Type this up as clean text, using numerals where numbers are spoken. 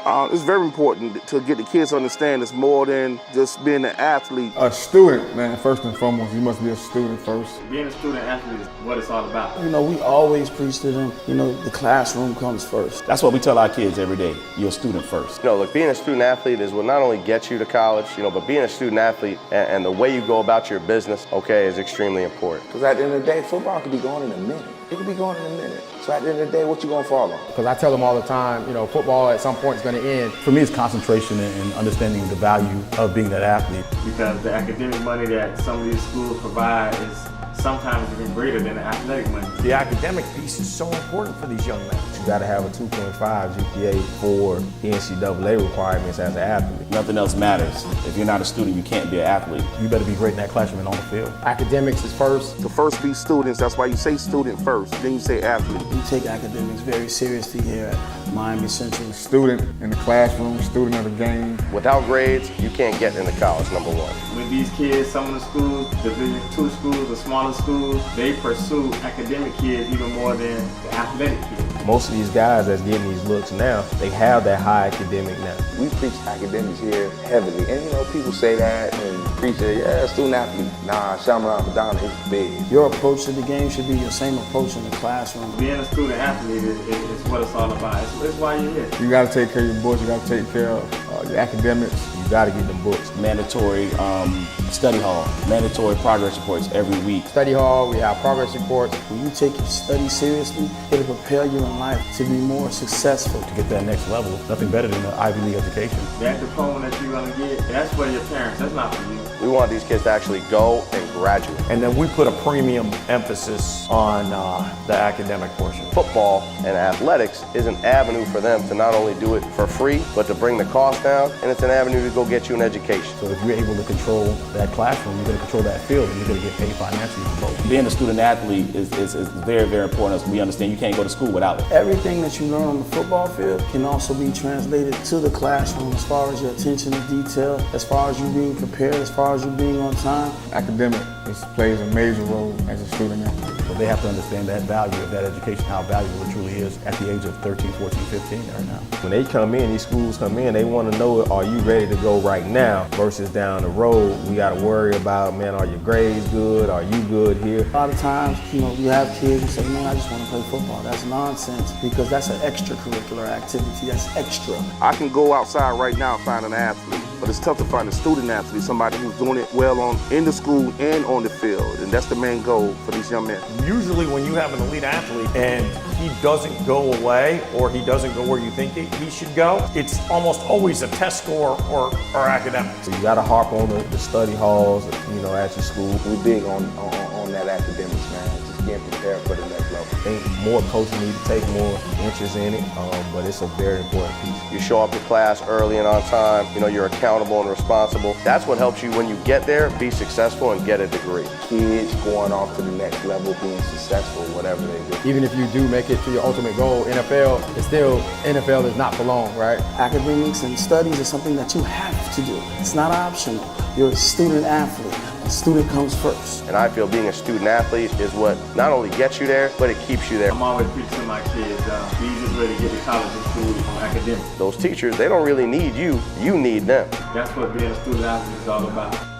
It's very important to get the kids to understand it's more than just being an athlete. A student, man, first and foremost, you must be a student first. Being a student athlete is what it's all about. You know, we always preach to them, you know, the classroom comes first. That's what we tell our kids every day. You're a student first. You know, look, being a student athlete is what not only gets you to college, you know, but being a student athlete and the way you go about your business, okay, is extremely important. Because at the end of the day, football could be going in a minute. It could be going in a minute. So at the end of the day, what you gonna follow? Because I tell them all the time, you know, football at some point is going to end. For me, it's concentration and understanding the value of being that athlete. Because the academic money that some of these schools provide is sometimes even greater than the athletic money. The academic piece is so important for these young men. You got to have a 2.5 GPA for the NCAA requirements as an athlete. Nothing else matters. If you're not a student, you can't be an athlete. You better be great in that classroom and on the field. Academics is first. The first be students, that's why you say student first, then you say athlete. We take academics very seriously here at Miami Central. Student in the classroom, student of the game. Without grades, you can't get into college, number one. With these kids, some of the schools, Division II schools, the smaller schools, they pursue academic kids even more than the athletic kids. Most of these guys that's getting these looks now, they have that high academic now. We preach academics here heavily. And you know, people say that and preach it, yeah, student athlete. Nah, Shyamalan Madonna is big. Your approach to the game should be your same approach in the classroom. Being a student athlete is what it's all about. It's why you're here. You got to take care of your books. You got to take care of your academics. You got to get them books. Mandatory study hall, mandatory progress reports every week. Study hall, we have progress reports. When you take your study seriously, it'll prepare you in life to be more successful. To get that next level, nothing better than an Ivy League education. That diploma that you're going to get, that's for your parents. That's not for you. We want these kids to actually go and graduate. And then we put a premium emphasis on the academic portion. Football and athletics is an avenue for them to not only do it for free, but to bring the cost down, and it's an avenue to go get you an education. So if you're able to control that classroom, you're going to control that field, and you're going to get paid financially for both. Being a student athlete is very, very important, as we understand you can't go to school without it. Everything that you learn on the football field can also be translated to the classroom as far as your attention to detail, as far as you being prepared, as far as you being on time. Academic plays a major role as a student athlete. So they have to understand that value of that education, how valuable it truly is at the age of 13, 14, 15 right now. When they come in, these schools come in, they want to know, are you ready to go right now versus down the road? We got to worry about, man, are your grades good? Are you good here? A lot of times, you know, you have kids who say, man, I just want to play football. That's nonsense because that's an extracurricular activity. That's extra. I can go outside right now and find an athlete, but it's tough to find a student athlete, somebody who's doing it well in the school and on the field, and that's the main goal for these young men. Usually when you have an elite athlete and he doesn't go away or he doesn't go where you think he should go, it's almost always a test score or academics. So you got to harp on the study halls, you know, at your school. We big on that academics, man. Just getting prepared for the next level. I think more coaches need to take more interest in it, but it's a very important piece. You show up to class early and on time, you know, you're accountable and responsible. That's what helps you when you get there, be successful and get a degree. Kids going off to the next level, being successful, whatever they do. Even if you do make it to your ultimate goal, NFL is not for long, right? Academics and studies is something that you have to do. It's not optional. You're a student athlete. A student comes first. And I feel being a student athlete is what not only gets you there, but it keeps you there. I'm always preaching to my kids, the easiest way to get to college is through academics. Those teachers, they don't really need you, you need them. That's what being a student athlete is all about.